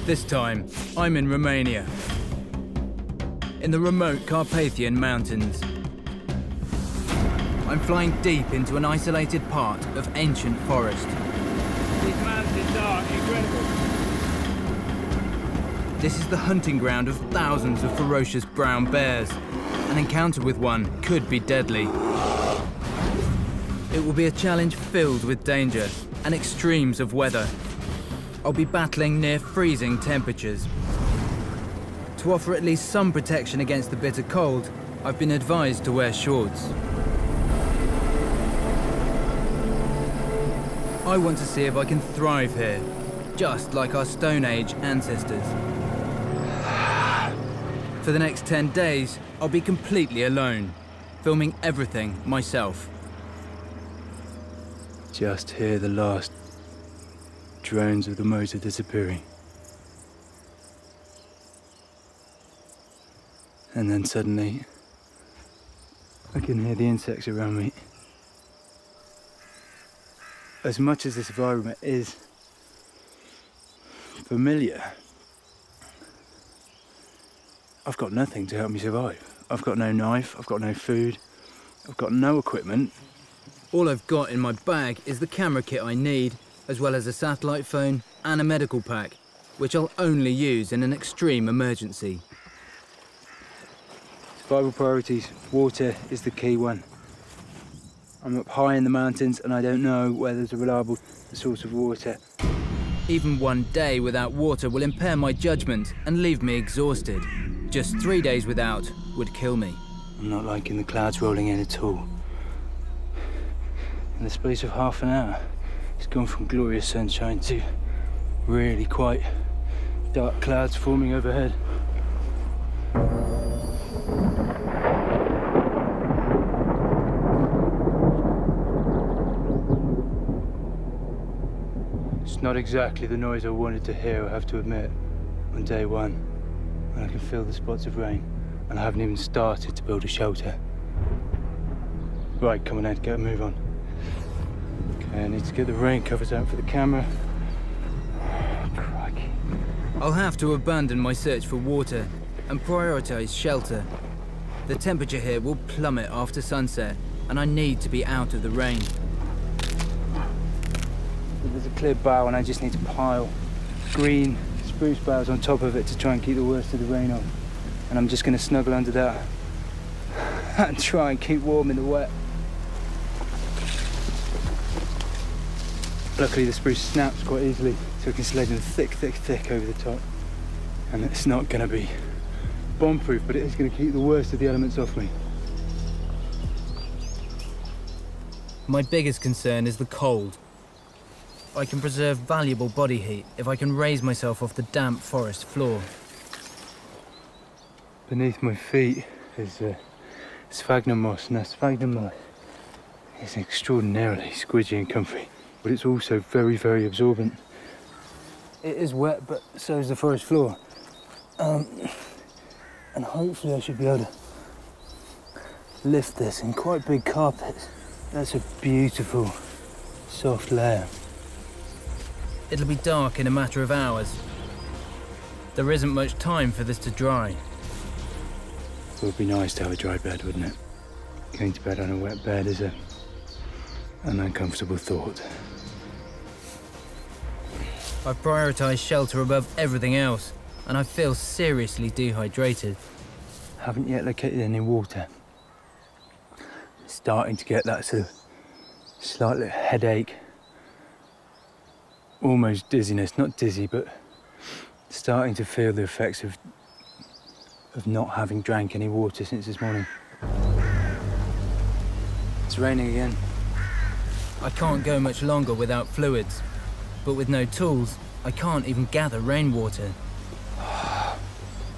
This time, I'm in Romania, in the remote Carpathian mountains. I'm flying deep into an isolated part of ancient forest. These mountains are incredible. This is the hunting ground of thousands of ferocious brown bears. An encounter with one could be deadly. It will be a challenge filled with danger and extremes of weather. I'll be battling near freezing temperatures. To offer at least some protection against the bitter cold, I've been advised to wear shorts. I want to see if I can thrive here, just like our Stone Age ancestors. For the next 10 days, I'll be completely alone, filming everything myself. Just hear the last drones of the motor disappearing. And then suddenly, I can hear the insects around me. As much as this environment is familiar, I've got nothing to help me survive. I've got no knife, I've got no food, I've got no equipment. All I've got in my bag is the camera kit I need, as well as a satellite phone and a medical pack, which I'll only use in an extreme emergency. Survival priorities, water is the key one. I'm up high in the mountains and I don't know where there's a reliable source of water. Even one day without water will impair my judgment and leave me exhausted. Just 3 days without would kill me. I'm not liking the clouds rolling in at all. In the space of half an hour, it's gone from glorious sunshine to really quite dark clouds forming overhead. It's not exactly the noise I wanted to hear, I have to admit, on day one, when I can feel the spots of rain, and I haven't even started to build a shelter. Right, come on, Ed, get a move on. Okay, I need to get the rain covers out for the camera. Oh, crikey. I'll have to abandon my search for water and prioritize shelter. The temperature here will plummet after sunset, and I need to be out of the rain. There's a clear bough and I just need to pile green spruce boughs on top of it to try and keep the worst of the rain off. And I'm just going to snuggle under that and try and keep warm in the wet. Luckily the spruce snaps quite easily, so I can slide in thick over the top. And it's not going to be bomb-proof, but it is going to keep the worst of the elements off me. My biggest concern is the cold. I can preserve valuable body heat if I can raise myself off the damp forest floor. Beneath my feet is sphagnum moss, and that sphagnum moss is extraordinarily squidgy and comfy, but it's also very, very absorbent. It is wet, but so is the forest floor. And hopefully I should be able to lift this in quite big carpets. That's a beautiful, soft layer. It'll be dark in a matter of hours. There isn't much time for this to dry. It would be nice to have a dry bed, wouldn't it? Going to bed on a wet bed is an uncomfortable thought. I prioritise shelter above everything else, and I feel seriously dehydrated. Haven't yet located any water. Starting to get that sort of slight little headache. Almost dizziness, not dizzy, but starting to feel the effects of not having drank any water since this morning. It's raining again. I can't go much longer without fluids, but with no tools, I can't even gather rainwater.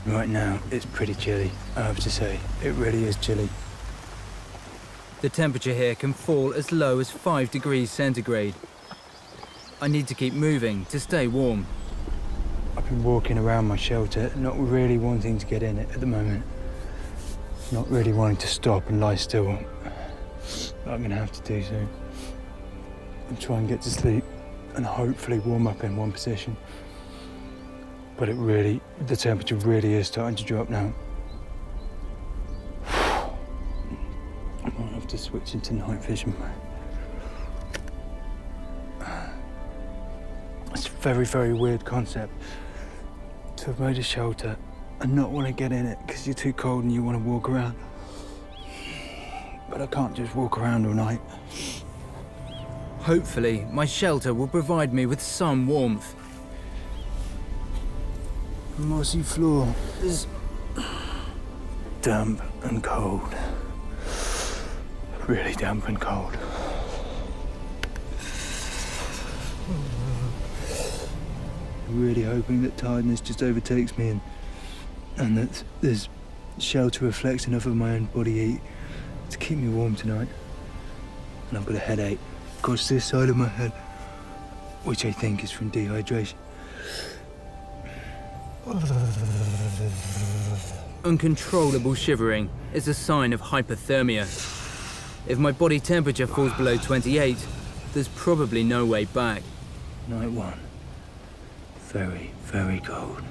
Right now, it's pretty chilly, I have to say. It really is chilly. The temperature here can fall as low as 5 degrees centigrade. I need to keep moving to stay warm. I've been walking around my shelter, not really wanting to get in it at the moment. Not really wanting to stop and lie still. I'm gonna have to do so. And try and get to sleep and hopefully warm up in one position. But the temperature really is starting to drop now. I might have to switch into night vision. It's a very, very weird concept to have made a shelter and not want to get in it because you're too cold and you want to walk around. But I can't just walk around all night. Hopefully, my shelter will provide me with some warmth. The mossy floor is damp and cold. Really damp and cold. I'm really hoping that tiredness just overtakes me and that this shelter reflects enough of my own body heat to keep me warm tonight. And I've got a headache across this side of my head, which I think is from dehydration. Uncontrollable shivering is a sign of hypothermia. If my body temperature falls below 28, there's probably no way back. Night one. Very, very cold.